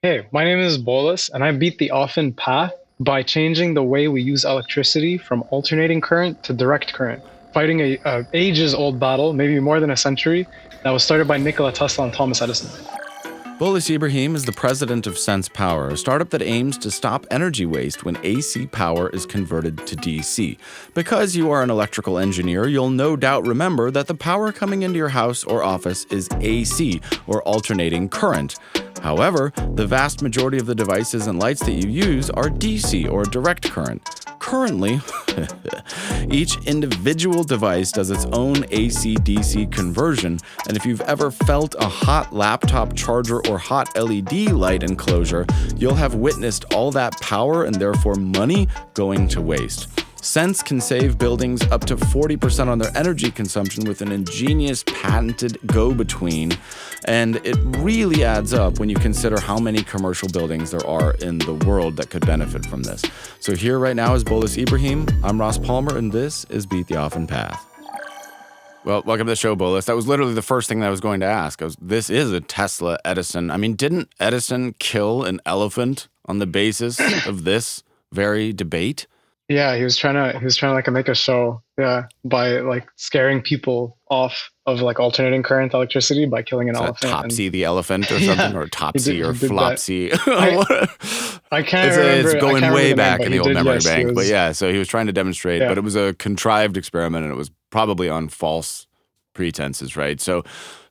Hey, my name is Bolis, and I beat the often path by changing the way we use electricity from alternating current to direct current, fighting a ages-old battle, maybe more than a century, that was started by Nikola Tesla and Thomas Edison. Bolis Ibrahim is the president of Cence Power, a startup that aims to stop energy waste when AC power is converted to DC. Because you are an electrical engineer, you'll no doubt remember that the power coming into your house or office is AC, or alternating current. However, the vast majority of the devices and lights that you use are DC, or direct current. Currently, each individual device does its own AC-DC conversion, and if you've ever felt a hot laptop charger or hot LED light enclosure, you'll have witnessed all that power and therefore money going to waste. Cence can save buildings up to 40% on their energy consumption with an ingenious patented go-between, and it really adds up when you consider how many commercial buildings there are in the world that could benefit from this. So here right now is Bolis Ibrahim. I'm Ross Palmer, and this is Beat the Often Path. Well, welcome to the show, Bolis. That was literally the first thing that I was going to ask. This is a Tesla Edison. I mean, didn't Edison kill an elephant on the basis of this very debate? Yeah, he was trying to like make a show, yeah, by like scaring people off of like alternating current electricity by killing an Is that elephant. And Topsy the elephant or yeah, something, or he did Topsy or he did that. Flopsy? I I can't It's remember I going can't remember way the name, back but in he the old did. memory Yes, he bank. But was. yeah, so he was trying to demonstrate, Yeah. but it was a contrived experiment and it was probably on false pretenses, right? So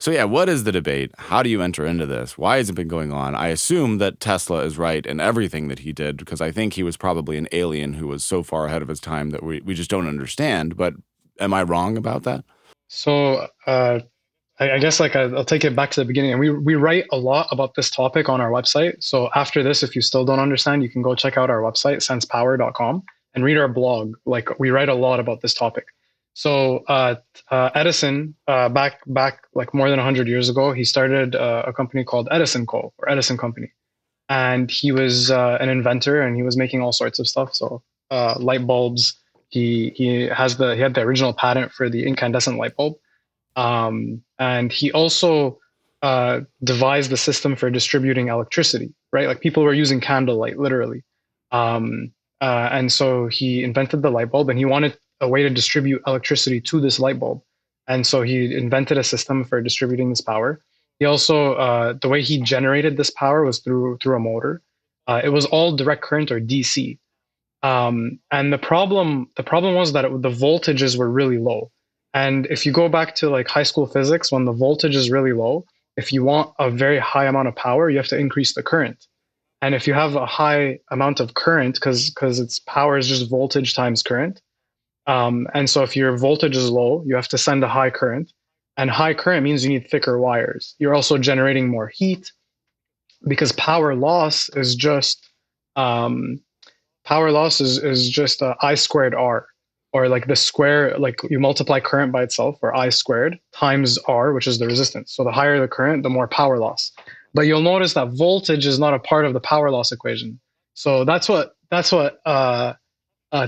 yeah, what is the debate? How do you enter into this? Why has it been going on? I assume that Tesla is right in everything that he did because I think he was probably an alien who was so far ahead of his time that we just don't understand. But am I wrong about that? So I guess like I'll take it back to the beginning, and we write a lot about this topic on our website. So after this, if you still don't understand, you can go check out our website, sensepower.com, and read our blog. Like we write a lot about this topic. So Edison, back like more than 100 years ago, he started a company called Edison Co. or Edison Company, and he was an inventor, and he was making all sorts of stuff. So light bulbs. He had the original patent for the incandescent light bulb, and he also devised the system for distributing electricity, right? Like people were using candlelight, literally. And so he invented the light bulb and he wanted a way to distribute electricity to this light bulb. And so he invented a system for distributing this power. He also, the way he generated this power was through a motor. It was all direct current or DC. And the problem was that the voltages were really low. And if you go back to like high school physics, when the voltage is really low, if you want a very high amount of power, you have to increase the current. And if you have a high amount of current, because its power is just voltage times current, and so if your voltage is low, you have to send a high current, and high current means you need thicker wires. You're also generating more heat because um, power loss is just I squared R, or like the square, like you multiply current by itself, or I squared times R, which is the resistance. So the higher the current, the more power loss. But you'll notice that voltage is not a part of the power loss equation. So that's what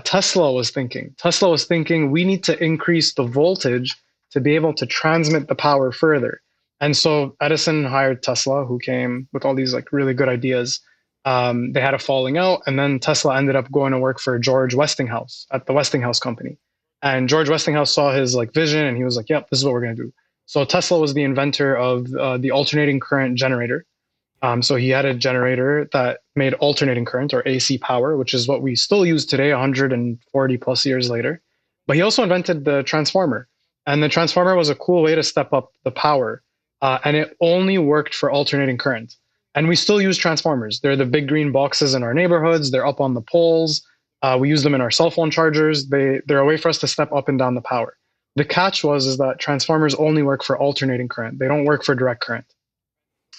Tesla was thinking. Tesla was thinking we need to increase the voltage to be able to transmit the power further. And so Edison hired Tesla, who came with all these like really good ideas. They had a falling out, and then Tesla ended up going to work for George Westinghouse at the Westinghouse company. And George Westinghouse saw his like vision, and he was like, "Yep, this is what we're going to do." So Tesla was the inventor of the alternating current generator. So he had a generator that made alternating current or AC power, which is what we still use today, 140 plus years later. But he also invented the transformer. And the transformer was a cool way to step up the power. And it only worked for alternating current. And we still use transformers. They're the big green boxes in our neighborhoods, they're up on the poles. We use them in our cell phone chargers. They're a way for us to step up and down the power. The catch is that transformers only work for alternating current, they don't work for direct current.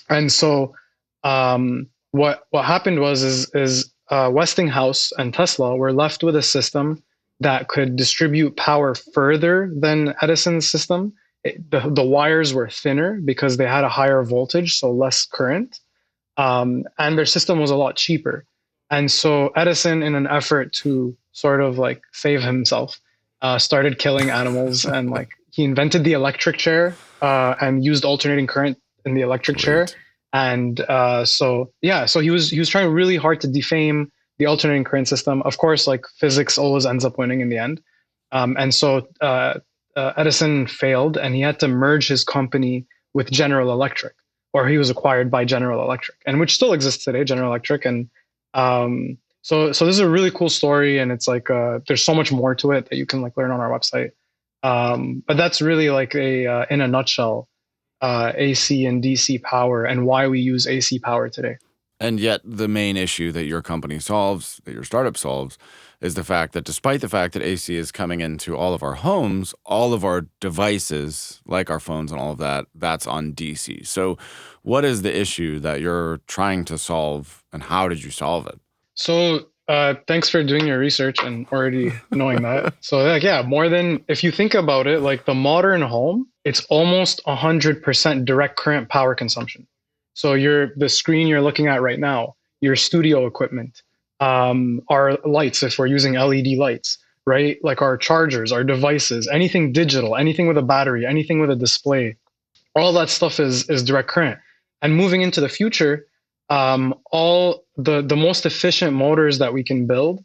And so what happened is Westinghouse and Tesla were left with a system that could distribute power further than Edison's system. The wires were thinner because they had a higher voltage, so less current, and their system was a lot cheaper. And so Edison, in an effort to sort of like save himself, started killing animals, and like he invented the electric chair and used alternating current in the electric chair, Great. And so he was trying really hard to defame the alternating current system. Of course, like physics always ends up winning in the end. Edison failed, and he had to merge his company with General Electric, or he was acquired by General Electric, and which still exists today, General Electric. And so this is a really cool story, and it's like there's so much more to it that you can like learn on our website. But that's really like a in a nutshell, AC and DC power and why we use AC power today. And yet, the main issue that your company solves, that your startup solves, is the fact that despite the fact that AC is coming into all of our homes, all of our devices, like our phones and all of that, that's on DC. So, what is the issue that you're trying to solve, and how did you solve it? So thanks for doing your research and already knowing that. So like yeah, more than if you think about it, like the modern home, it's almost 100% direct current power consumption. So the screen you're looking at right now, your studio equipment, our lights if we're using LED lights, right? Like our chargers, our devices, anything digital, anything with a battery, anything with a display, all that stuff is direct current. And moving into the future, all the most efficient motors that we can build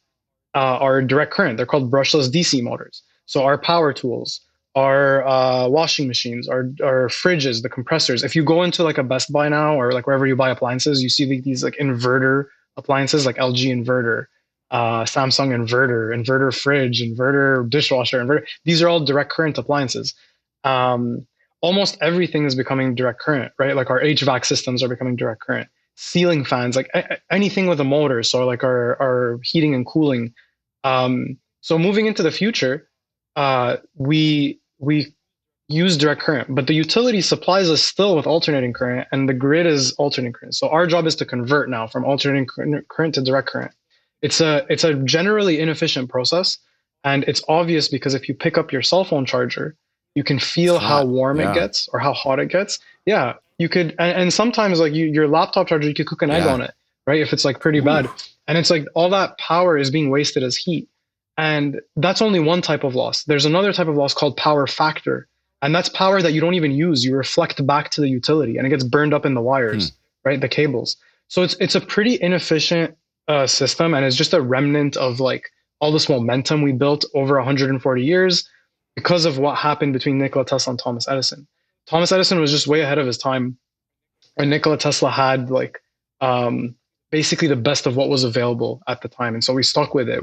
are direct current. They're called brushless DC motors. So our power tools, our washing machines, our fridges, the compressors. If you go into like a Best Buy now or like wherever you buy appliances, you see these like inverter appliances like LG inverter, Samsung inverter, inverter fridge, inverter dishwasher, inverter. These are all direct current appliances. Um, Almost everything is becoming direct current, right? Like our HVAC systems are becoming direct current. Ceiling fans, like anything with a motor, so like our heating and cooling. So moving into the future, we use direct current, but the utility supplies us still with alternating current, and the grid is alternating current. So our job is to convert now from alternating current to direct current. It's a generally inefficient process, and it's obvious because if you pick up your cell phone charger, you can It's feel how hot. warm it Yeah. gets or how hot it gets. Yeah, you could, and sometimes like your laptop charger, you could cook an egg Yeah. on it, right? If it's like pretty Ooh. bad, and it's like all that power is being wasted as heat, and that's only one type of loss. There's another type of loss called power factor, and that's power that you don't even use. You reflect back to the utility, and it gets burned up in the Hmm. wires, right? The cables. So it's a pretty inefficient system, and it's just a remnant of like all this momentum we built over 140 years because of what happened between Nikola Tesla and Thomas Edison. Thomas Edison was just way ahead of his time, and Nikola Tesla had like um, basically the best of what was available at the time, and so we stuck with it.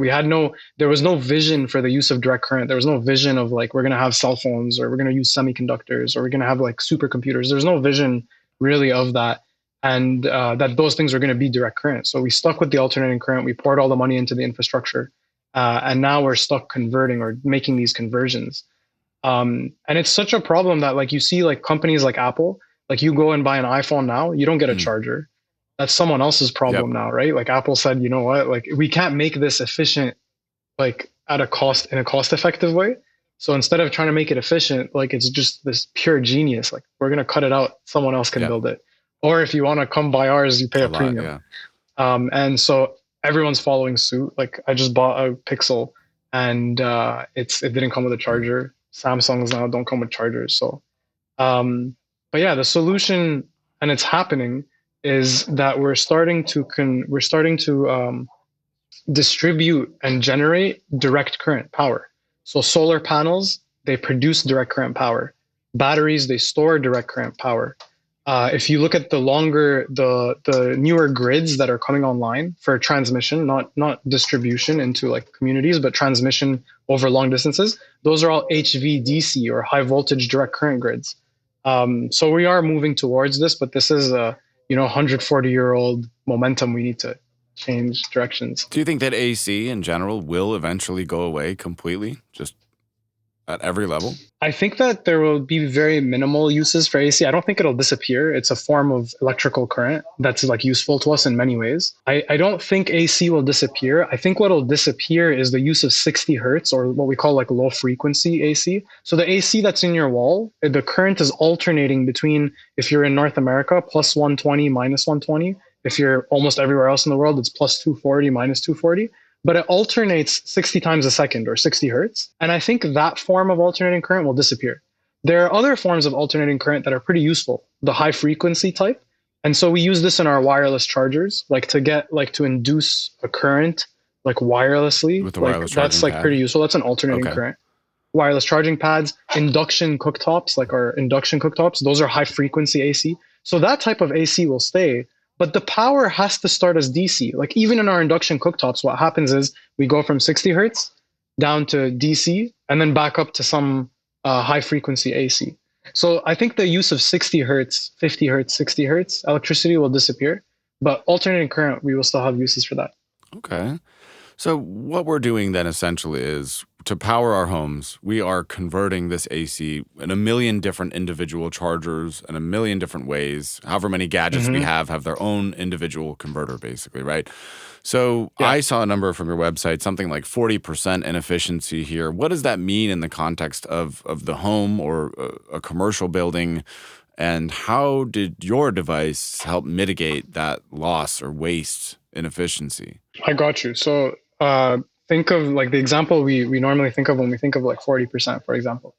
There was no vision for the use of direct current. There was no vision of like we're gonna have cell phones or we're gonna use semiconductors or we're gonna have like supercomputers. There's no vision really of that, and that those things were gonna be direct current. So we stuck with the alternating current. We poured all the money into the infrastructure, and now we're stuck converting or making these conversions. And it's such a problem that like you see like companies like Apple, like you go and buy an iPhone now, you don't get a Hmm. charger. That's someone else's Yep. problem now, right? Like Apple said, you know what, like we can't make this efficient like at a cost in a cost effective way. So instead of trying to make it efficient, like it's just this pure genius. Like we're gonna cut it out, someone else can Yep. build it. Or if you want to come buy ours, you pay It's a a lot. premium. Yeah. And so everyone's following suit. Like I just bought a Pixel, and it didn't come with a Hmm. charger. Samsungs now don't come with chargers. So, but yeah, the solution, and it's happening, is that we're starting to distribute and generate direct current power. So solar panels, they produce direct current power. Batteries, they store direct current power. If you look at the newer grids that are coming online for transmission, not distribution into like communities, but transmission over long distances, those are all HVDC or high voltage direct current grids. So we are moving towards this, but this is a 140-year-old momentum. We need to change directions. Do you think that AC in general will eventually go away completely, just at every level? I think that there will be very minimal uses for AC. I don't think it'll disappear. It's a form of electrical current that's like useful to us in many ways. I don't think AC will disappear. I think what will disappear is the use of 60 hertz or what we call like low frequency AC. So the AC that's in your wall, the current is alternating between, if you're in North America, plus 120, minus 120. If you're almost everywhere else in the world, it's plus 240, minus 240, but it alternates 60 times a second or 60 hertz. And I think that form of alternating current will disappear. There are other forms of alternating current that are pretty useful. The high frequency type, And so we use this in our wireless chargers, like to get like to induce a current like wirelessly. With the Like wireless that's charging like pretty pad. useful. That's an alternating Okay. current. Wireless charging pads, induction cooktops, like our induction cooktops, those are high frequency AC. So that type of AC will stay, but the power has to start as DC. Like even in our induction cooktops, what happens is we go from 60 hertz down to DC and then back up to some high frequency AC. So I think the use of 60 hertz, 50 hertz, 60 hertz electricity will disappear, but alternating current, we will still have uses for that. Okay. So, what we're doing then essentially is to power our homes, we are converting this AC in a million different individual chargers in a million different ways. However many gadgets we Mm-hmm. have their own individual converter, basically, right? So, Yeah. I saw a number from your website, something like 40% inefficiency here. What does that mean in the context of the home or a commercial building? And how did your device help mitigate that loss or waste inefficiency? I got you. So think of like the example we normally think of when we think of like 40%, for example.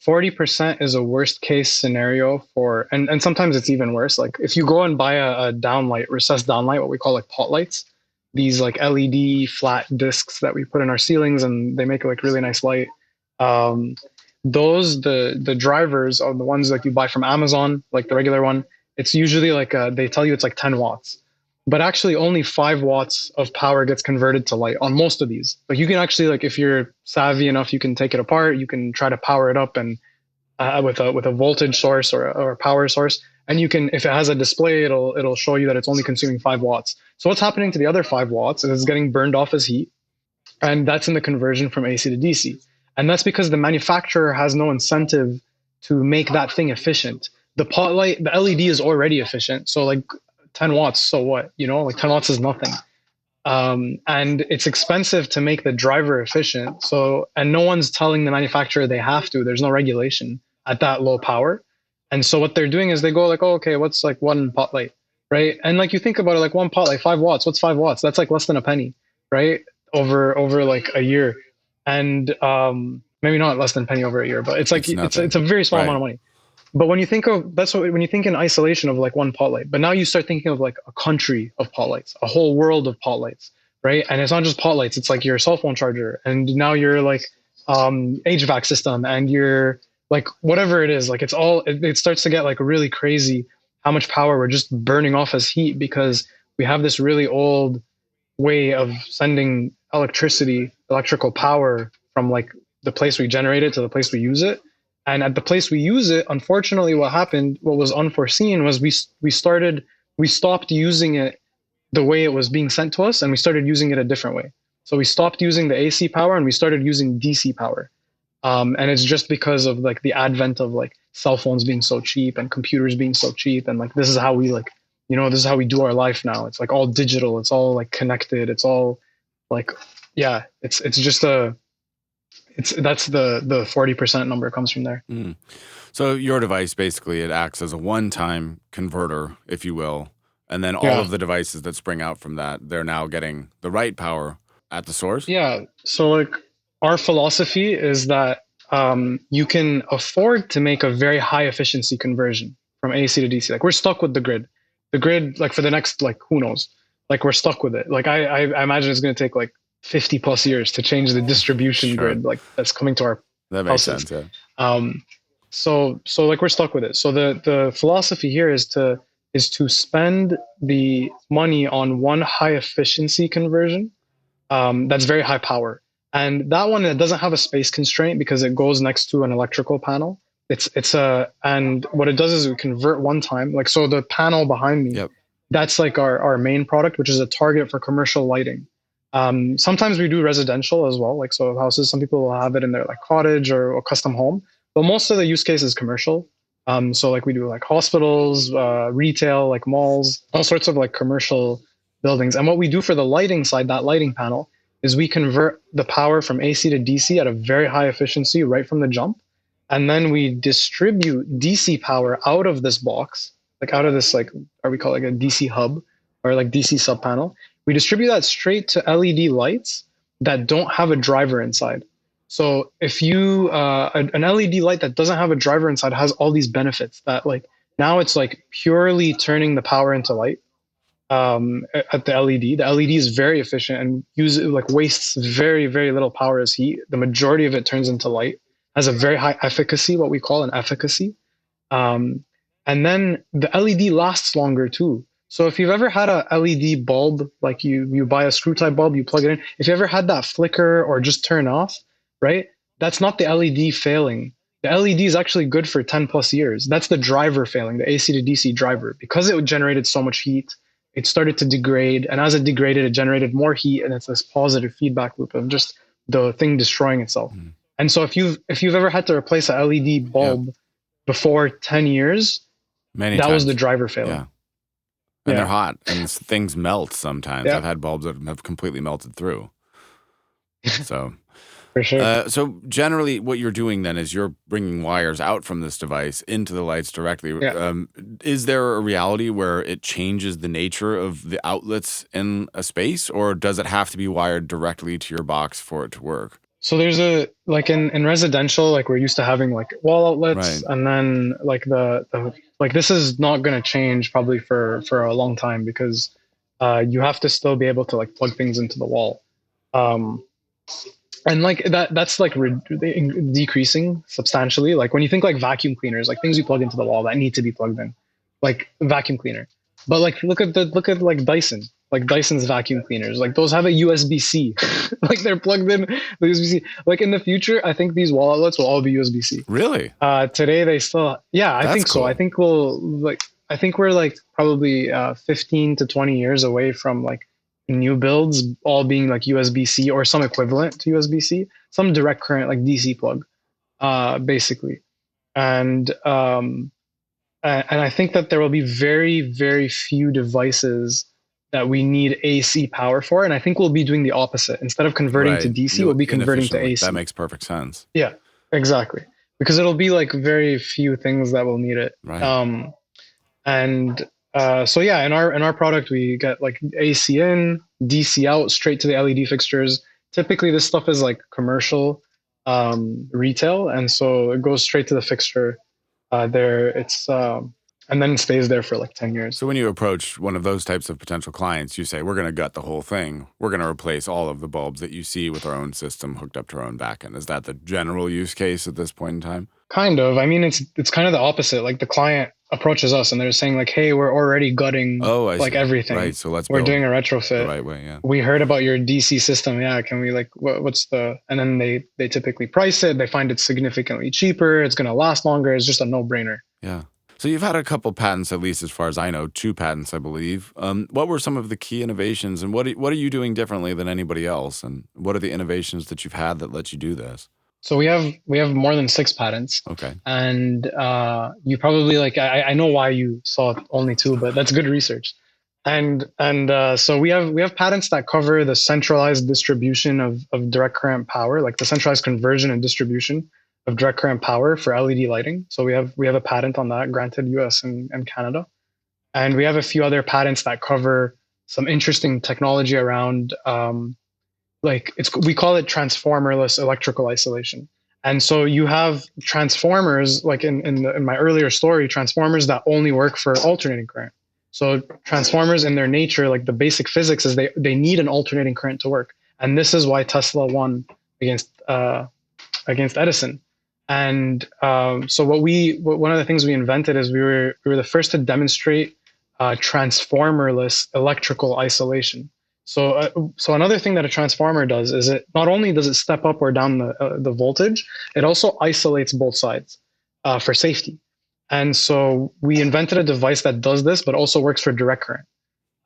40% is a worst case scenario for, and sometimes it's even worse. Like if you go and buy a downlight, recessed downlight, what we call like pot lights, these like LED flat discs that we put in our ceilings and they make like really nice light. Um, those the drivers are the ones like you buy from Amazon, like the regular one. It's usually like they tell you it's like 10 watts, but actually only 5 watts of power gets converted to light on most of these. Like you can actually like if you're savvy enough, you can take it apart, you can try to power it up and with a voltage source or a power source, and you can, if it has a display, it'll show you that it's only consuming 5 watts. So what's happening to the other 5 watts is it's getting burned off as heat, and that's in the conversion from AC to DC. And that's because the manufacturer has no incentive to make that thing efficient. The pot light, the LED is already efficient. So like 10 watts, so what? You know, like 10 watts is nothing. And it's expensive to make the driver efficient. So, and no one's telling the manufacturer they have to. There's no regulation at that low power. And so what they're doing is they go like, oh, okay, what's like one pot light, right? And like you think about it, like one pot light, 5 watts. What's 5 watts? That's like less than a penny, right? Over like a year, and maybe not less than a penny over a year, but it's like It's it's nothing. a very small amount Right. of money. But when you think of that's what when you think in isolation of like one pot light, but now you start thinking of like a country of pot lights, a whole world of pot lights, right? And it's not just pot lights; it's like your cell phone charger, and now you're like HVAC system, and you're like whatever it is. Like it's all it starts to get like really crazy how much power we're just burning off as heat because we have this really old way of sending electricity, electrical power from like the place we generate it to the place we use it. And at the place we use it, unfortunately, what happened, what was unforeseen, was we stopped using it the way it was being sent to us, and we started using it a different way. So we stopped using the AC power and we started using DC power. And it's just because of like the advent of like cell phones being so cheap and computers being so cheap, and like this is how we like, you know, this is how we do our life now. It's like all digital, it's all like connected, it's all like, yeah, it's just a it's that's the 40% number comes from there. Mm. So your device basically it acts as a one-time converter, if you will, and then all Yeah. of the devices that spring out from that, they're now getting the right power at the source. Yeah. So like our philosophy is that you can afford to make a very high efficiency conversion from AC to DC. Like we're stuck with the grid. The grid, like for the next like who knows, like we're stuck with it. Like I imagine it's going to take like 50 plus years to change the distribution Sure, grid like that's coming to our that makes houses. sense. Yeah. Um, so like we're stuck with it. So the philosophy here is to spend the money on one high efficiency conversion that's very high power. And that one it doesn't have a space constraint because it goes next to an electrical panel. It's a and what it does is we convert one time. Like so, the panel behind me, Yep. that's like our main product, which is a target for commercial lighting. Sometimes we do residential as well, like so houses. Some people will have it in their like cottage or custom home, but most of the use case is commercial. So like we do like hospitals, retail, like malls, all sorts of like commercial buildings. And what we do for the lighting side, that lighting panel, is we convert the power from AC to DC at a very high efficiency right from the jump. And then we distribute DC power out of this box, like out of this, like, or we call it like a DC hub or like DC sub panel. We distribute that straight to LED lights that don't have a driver inside. So if you, an LED light that doesn't have a driver inside has all these benefits that like Now it's like purely turning the power into light at the LED. The LED is very efficient and wastes very, very little power as heat. The majority of it turns into light. Has a very high efficacy, what we call an efficacy. Um, and then the LED lasts longer too. So if you've ever had a LED bulb, like you buy a screw type bulb, you plug it in. If you ever had that flicker or just turn off, right? That's not the LED failing. The LED is actually good for 10 plus years. That's the driver failing, the AC to DC driver. Because it generated so much heat, it started to degrade. And as it degraded, it generated more heat. And it's this positive feedback loop of just the thing destroying itself. Mm. And so if you've ever had to replace a LED Yep. bulb before 10 years, Many that was the times. driver failing. Yeah. And they're Yeah. hot and things melt sometimes. Yeah. I've had bulbs that have completely melted through. So, For sure. so generally what you're doing then is you're bringing wires out from this device into the lights directly. Yeah. Is there a reality where it changes the nature of the outlets in a space, or does it have to be wired directly to your box for it to work? So there's like in residential, like we're used to having like wall outlets, Right. and then like the like this is not going to change probably for a long time because you have to still be able to like plug things into the wall. Um, and like that's like decreasing substantially. Like when you think like vacuum cleaners, like things you plug into the wall that need to be plugged in, like vacuum cleaner. But like look at like Dyson, like Dyson's vacuum cleaners, like those have a USB-C. Like they're plugged in the USB-C. Like in the future, I think these wall outlets will all be USB-C. Really? Today they still, yeah, I That's think so. cool. I think we're like probably 15 to 20 years away from like new builds all being like USB-C or some equivalent to USB-C, some direct current like DC plug, basically. And and I think that there will be very, very few devices that we need AC power for. And I think we'll be doing the opposite. Instead of converting to Right. DC, we'll be converting to Inefficiently. AC. That makes perfect sense. Yeah, exactly. Because it'll be like very few things that will need it. Right. And so yeah, in our product we get like AC in, DC out, straight to the LED fixtures. Typically, this stuff is like commercial retail, and so it goes straight to the fixture. There, it's and then it stays there for like 10 years. So when you approach one of those types of potential clients, you say, we're going to gut the whole thing. We're going to replace all of the bulbs that you see with our own system hooked up to our own backend. Is that the general use case at this point in time? Kind of. I mean, it's kind of the opposite. Like the client approaches us and they're saying like, "Hey, we're already gutting I like see. everything. Right. So let's We're build doing a the retrofit. right way. Yeah. We heard about your DC system. Yeah, can we like what's the?" And then they typically price it. They find it significantly cheaper. It's going to last longer. It's just a no-brainer. Yeah. So you've had a couple patents, at least as far as I know, 2 patents, I believe. What were some of the key innovations, and what are you doing differently than anybody else? And what are the innovations that you've had that let you do this? So we have more than 6 patents. Okay. And you probably like I know why you saw only 2, but that's good research. And so we have patents that cover the centralized distribution of direct current power, like the centralized conversion and distribution of direct current power for LED lighting. So we have a patent on that granted US and Canada. And we have a few other patents that cover some interesting technology around we call it transformerless electrical isolation. And so you have transformers, like in my earlier story, transformers that only work for alternating current. So transformers in their nature, like the basic physics is they need an alternating current to work. And this is why Tesla won against Edison. And so one of the things we invented is we were the first to demonstrate transformerless electrical isolation. So another thing that a transformer does is it not only does it step up or down the voltage, it also isolates both sides for safety. And so we invented a device that does this, but also works for direct current.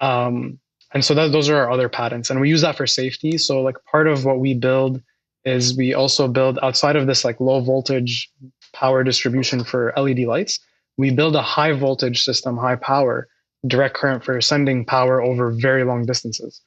And so those are our other patents, and we use that for safety. So like part of what we build is we also build outside of this like low voltage power distribution for LED lights. We build a high voltage system, high power direct current for sending power over very long distances.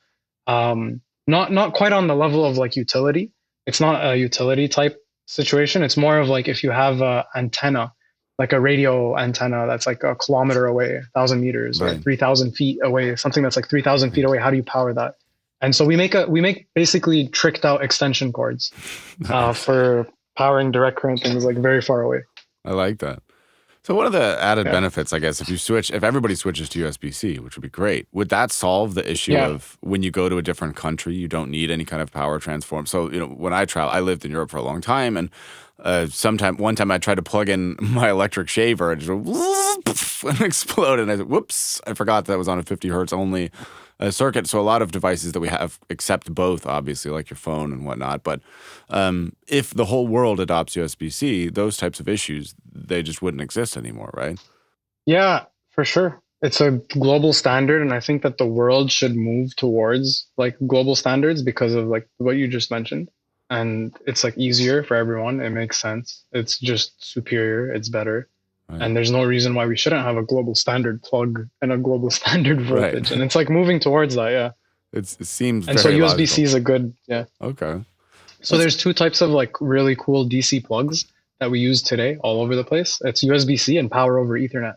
Not quite on the level of like utility. It's not a utility type situation. It's more of like if you have a antenna, like a radio antenna that's like a kilometer away, 1,000 meters, or Right. 3,000 feet away, something that's like 3,000 feet away. How do you power that? And so we make basically tricked out extension cords Nice. for powering direct current things like very far away. I like that. So one of the added Yeah. benefits, I guess, if everybody switches to USB-C, which would be great, would that solve the issue Yeah. of when you go to a different country, you don't need any kind of power transform? So, when I travel, I lived in Europe for a long time, and one time I tried to plug in my electric shaver and it just and exploded. And I said, whoops, I forgot that was on a 50 hertz only circuit. So a lot of devices that we have accept both, obviously, like your phone and whatnot. But if the whole world adopts USB-C, those types of issues, they just wouldn't exist anymore, right? Yeah, for sure. It's a global standard, and I think that the world should move towards like global standards because of like what you just mentioned. And it's like easier for everyone. It makes sense. It's just superior. It's better. Right. And there's no reason why we shouldn't have a global standard plug and a global standard Right. voltage. And it's like moving towards that, yeah. It seems And so very USB-C logical. is a good, yeah. Okay. So That's there's two types of like really cool DC plugs that we use today all over the place. It's USB-C and power over Ethernet.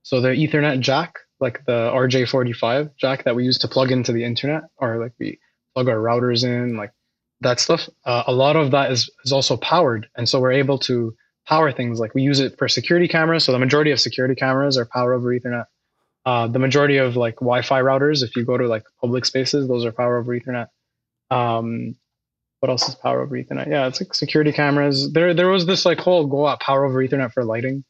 So the Ethernet jack, like the RJ45 jack that we use to plug into the internet, or like we plug our routers in, like that stuff. A lot of that is also powered, and so we're able to power things. Like we use it for security cameras. So the majority of security cameras are power over Ethernet. The majority of like Wi-Fi routers, if you go to like public spaces, those are power over Ethernet. Um, what else is power over Ethernet? Yeah, it's like security cameras. There was this like whole go at power over Ethernet for lighting.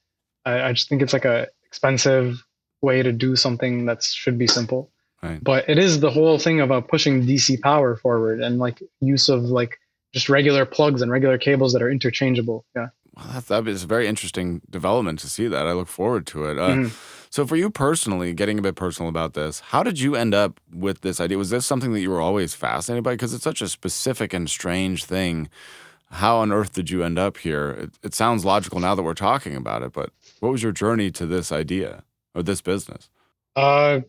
I just think it's like a expensive way to do something that should be simple. right. But it is the whole thing about pushing DC power forward and like use of like just regular plugs and regular cables that are interchangeable. Yeah. Well, that is a very interesting development to see that. I look forward to it. Mhm. So for you personally, getting a bit personal about this, how did you end up with this idea? Was this something that you were always fascinated by? Because it's such a specific and strange thing. How on earth did you end up here? It sounds logical now that we're talking about it, but what was your journey to this idea or this business? Uh,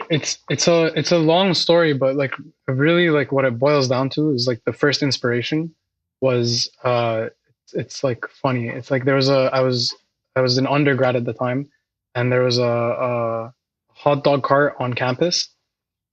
it's a long story, but like really like what it boils down to is like the first inspiration was it's like funny. It's like there was a I was an undergrad at the time, and there was a hot dog cart on campus,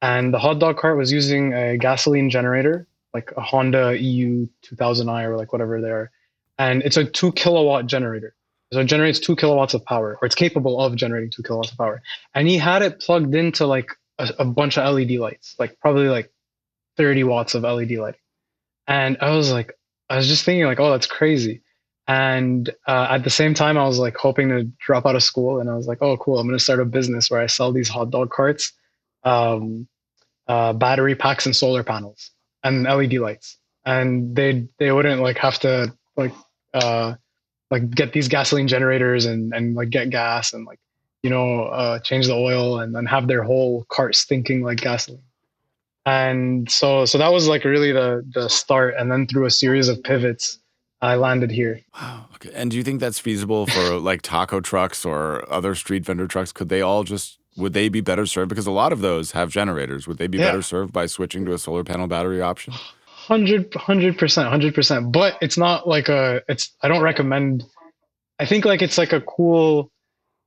and the hot dog cart was using a gasoline generator, like a Honda EU 2000i or like whatever they are, and it's a 2 kilowatt generator. So it generates 2 kilowatts of power, or it's capable of generating 2 kilowatts of power. And he had it plugged into like a bunch of LED lights, like probably like 30 watts of LED lighting. And I was just thinking like, oh, that's crazy. And at the same time, I was like hoping to drop out of school, and I was like, oh, cool, I'm going to start a business where I sell these hot dog carts. Um, Battery packs and solar panels and LED lights, and they wouldn't like have to uh, like get these gasoline generators and like get gas and like change the oil and then have their whole cart stinking like gasoline. And so that was like really the start, and then through a series of pivots, I landed here. Wow. Okay. And do you think that's feasible for like taco trucks or other street vendor trucks? Would they be better served? Because a lot of those have generators. Would they be Yeah, better served by switching to a solar panel battery option? 100%, 100%. But it's not like I don't recommend. I think like it's like a cool.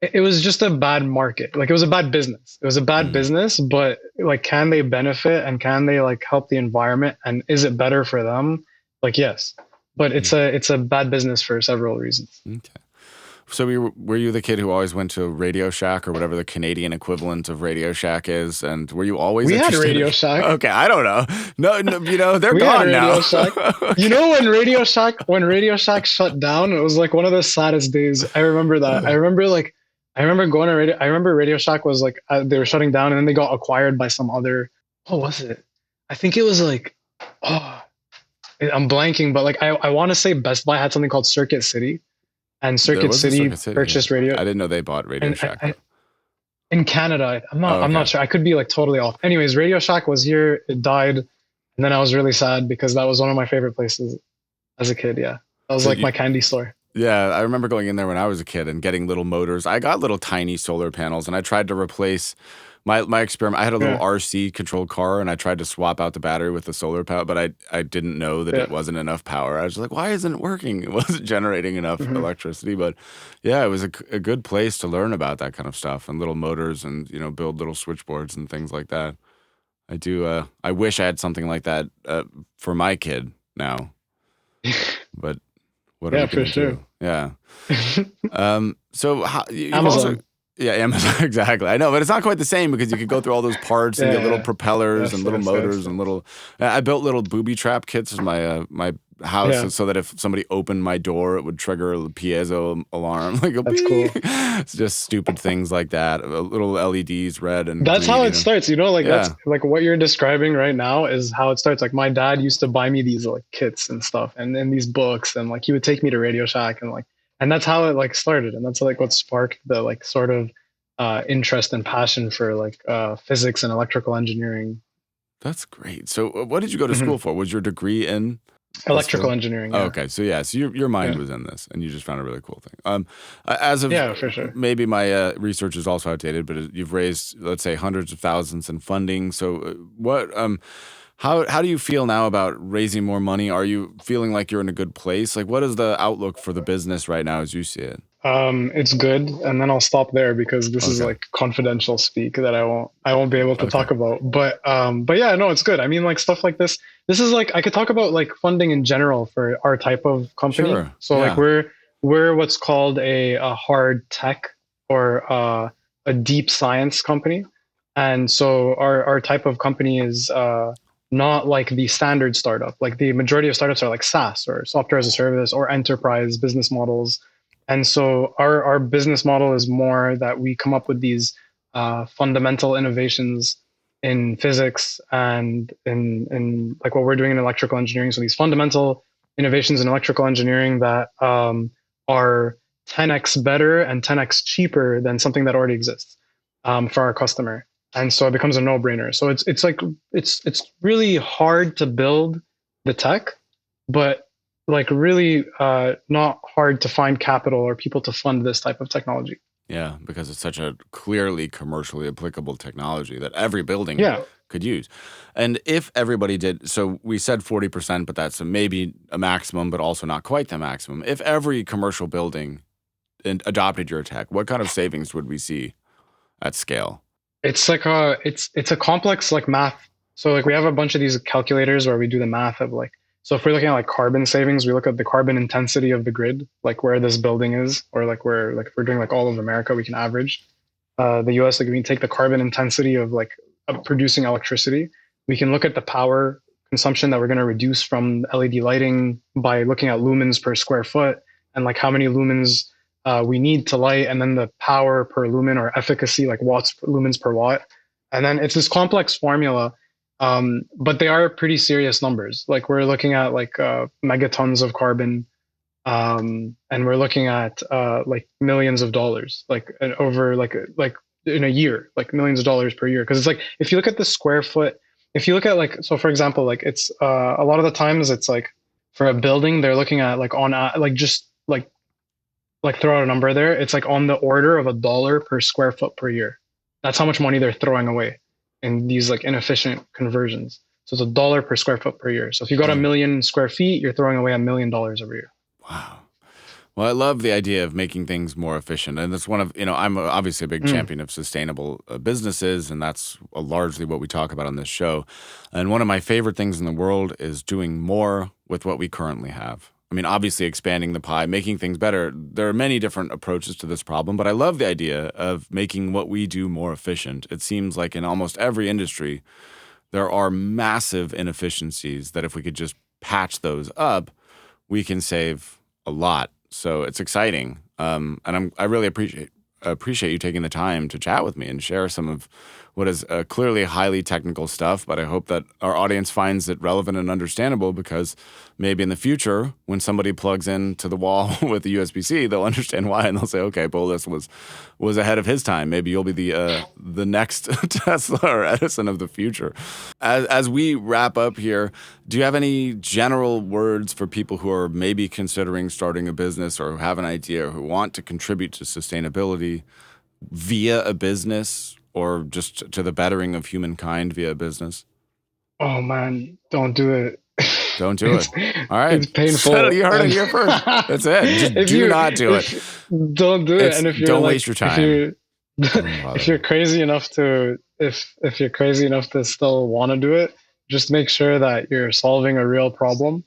It was just a bad market. Like it was a bad business. It was a bad Mm, business, but like, can they benefit and can they like help the environment? And is it better for them? Like, yes, but mm, it's a bad business for several reasons. okay. So were you the kid who always went to Radio Shack or whatever the Canadian equivalent of Radio Shack is? And were you always We had interested Radio Shack. Okay, I don't know. No, no, they're We had gone now. Radio Shack. You know when Radio Shack shut down, it was like one of the saddest days. I remember that. I remember going to Radio. I remember Radio Shack was like they were shutting down, and then they got acquired by some other. What was it? I think it was like, oh, I'm blanking, but like I want to say Best Buy had something called Circuit City, and There Circuit was a City Circuit City, yeah. purchased Radio. I didn't know they bought Radio And Shack though. in Canada, Oh, I'm okay. not sure. I could be like totally off. Anyways, Radio Shack was here. It died, and then I was really sad because that was one of my favorite places as a kid. Yeah, that was So like my candy store. yeah, I remember going in there when I was a kid and getting little motors. I got little tiny solar panels, and I tried to replace my experiment. I had a little Yeah, RC controlled car, and I tried to swap out the battery with the solar power, but I didn't know that it yeah. wasn't enough power. I was like, why isn't it working? It wasn't generating enough Hmm. electricity. But yeah, it was a good place to learn about that kind of stuff and little motors and build little switchboards and things like that. I do. I wish I had something like that for my kid now, but what are Yeah, we for gonna sure. do? Yeah. So you've also, Amazon. yeah, Amazon, exactly. I know, but it's not quite the same because you could go through all those parts and Yeah, get little yeah. propellers and Yes, little yes, yes. motors and little. I built little booby trap kits in my house Yeah, so that if somebody opened my door, it would trigger a piezo alarm, like a that's beep. cool. It's just stupid things like that. Little LEDs, red and That's how green, it and starts, like that's yeah, like what you're describing right now is how it starts. Like my dad used to buy me these like kits and stuff and these books and like he would take me to Radio Shack and that's how it like started and that's like what sparked the like sort of interest and passion for like physics and electrical engineering. that's great. So, what did you go to Hmm. school for? Was your degree in this Electrical field? engineering, Oh, yeah. okay, so yeah, so your mind Yeah. was in this, and you just found a really cool thing. As of Yeah, for sure. maybe my research is also outdated, but you've raised, let's say, hundreds of thousands in funding. So, what how do you feel now about raising more money? Are you feeling like you're in a good place? Like, what is the outlook for the business right now as you see it? It's good, and then I'll stop there because this is Okay, like confidential speak that I won't be able to okay, talk about. But yeah, no, it's good. I mean, like stuff like this. This is like I could talk about like funding in general for our type of company. sure, So like yeah, we're what's called a hard tech or a deep science company, and so our type of company is not like the standard startup. Like the majority of startups are like SaaS or software as a service or enterprise business models, and so our business model is more that we come up with these fundamental innovations in physics and in like what we're doing in electrical engineering. So these fundamental innovations in electrical engineering that are 10x better and 10x cheaper than something that already exists for our customer. And so it becomes a no-brainer. So it's like it's really hard to build the tech, but like really not hard to find capital or people to fund this type of technology. yeah, because it's such a clearly commercially applicable technology that every building Yeah, could use. And if everybody did, so we said 40%, but that's maybe a maximum, but also not quite the maximum. If every commercial building adopted your tech, what kind of savings would we see at scale? it's a complex like math. So like we have a bunch of these calculators where we do the math of like so if we're looking at like carbon savings, we look at the carbon intensity of the grid, like where this building is, or like where like if we're doing like all of America, we can average the US. Like we can take the carbon intensity of like of producing electricity. We can look at the power consumption that we're going to reduce from LED lighting by looking at lumens per square foot and like how many lumens we need to light, and then the power per lumen or efficacy, like watts lumens per watt. And then it's this complex formula, but they are pretty serious numbers. Like we're looking at like megatons of carbon, and we're looking at like millions of dollars, like over like in a year, like millions of dollars per year. Because it's like if you look at the square foot, if you look at like so for example, like it's a lot of the times it's like for a building they're looking at like on like just like throw out a number there, it's like on the order of $1 per square foot per year. That's how much money they're throwing away in these like inefficient conversions. So it's $1 per square foot per year. So if you got a Mm, million square feet, you're throwing away $1 million every year. wow. Well, I love the idea of making things more efficient. And that's one of, I'm obviously a big Mm. champion of sustainable businesses, and that's largely what we talk about on this show. And one of my favorite things in the world is doing more with what we currently have. I mean, obviously, expanding the pie, making things better. There are many different approaches to this problem, but I love the idea of making what we do more efficient. It seems like in almost every industry, there are massive inefficiencies that if we could just patch those up, we can save a lot. So it's exciting, and I really appreciate you taking the time to chat with me and share some of what is clearly highly technical stuff. But I hope that our audience finds it relevant and understandable because maybe in the future, when somebody plugs into the wall with the USB-C, they'll understand why and they'll say, "Okay, Bolis was ahead of his time. Maybe you'll be the next Tesla or Edison of the future." As we wrap up here, do you have any general words for people who are maybe considering starting a business or who have an idea or who want to contribute to sustainability via a business or just to the bettering of humankind via a business? Oh man, don't do it. Don't do it. it's All right. it's Settle. painful. You heard it And here first. That's it. Just if do you not do it. if don't do it, It's and if you're don't like waste your if time. you Don't if you're bother. crazy enough to if you're crazy enough to still want to do it, just make sure that you're solving a real problem.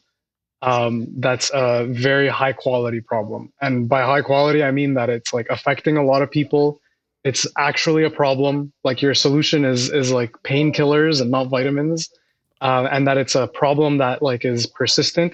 That's a very high quality problem. And by high quality, I mean that it's like affecting a lot of people. It's actually a problem. Like your solution is like painkillers and not vitamins, and that it's a problem that like is persistent.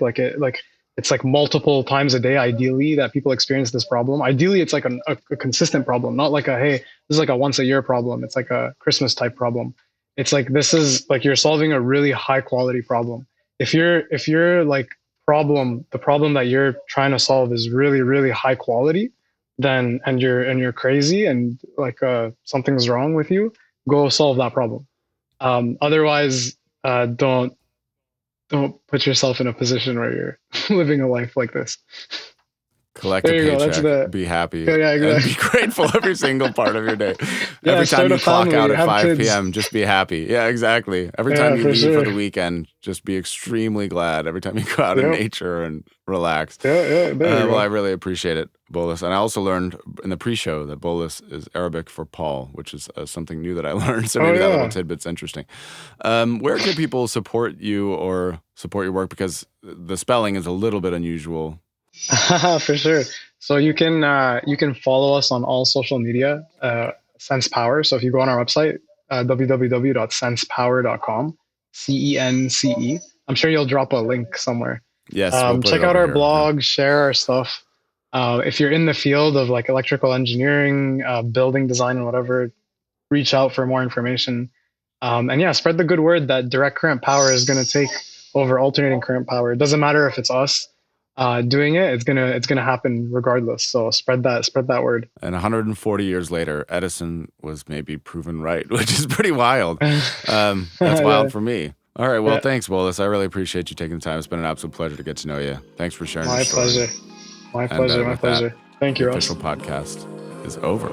It's like multiple times a day. Ideally, that people experience this problem. Ideally, it's like a consistent problem, not like a hey, this is like a once a year problem. It's like a Christmas type problem. It's like this is like you're solving a really high quality problem. If you're like the problem that you're trying to solve is really really high quality, then and you're crazy and like something's wrong with you, go solve that problem. Otherwise, don't put yourself in a position where you're living a life like this. Collect a There you go. That's paycheck, the be happy, yeah, and be exactly. grateful every single part of your day. Yeah, Every time start a you clock out family, at have 5 kids. p.m., just be happy. Yeah, exactly. Every time Yeah, you for leave for sure. the weekend, just be extremely glad. Every time you go out in Yep. nature and relax. Yeah, there you Well, I go. really appreciate it, Bolis. And I also learned in the pre-show that Bolis is Arabic for Paul, which is something new that I learned. So Oh maybe that little yeah. tidbit's interesting. Where can people support you or support your work? Because the spelling is a little bit unusual. For sure. So you can follow us on all social media, Sense Power. So if you go on our website, www.sensepower.com, CENCE. I'm sure you'll drop a link somewhere. Yes, we'll put it Check out over our here. Yeah. blog, share our stuff. If you're in the field of like electrical engineering, building design, and whatever, reach out for more information. And yeah, spread the good word that direct current power is going to take over alternating current power. It doesn't matter if it's us doing it; it's gonna happen regardless. So spread that word. And 140 years later, Edison was maybe proven right, which is pretty wild. That's Yeah, wild for me. All right. Well, yeah, thanks, Bolis. I really appreciate you taking the time. It's been an absolute pleasure to get to know you. Thanks for sharing your my story. pleasure, my And pleasure, my with that, pleasure. Thank the you, Ross. official podcast is over.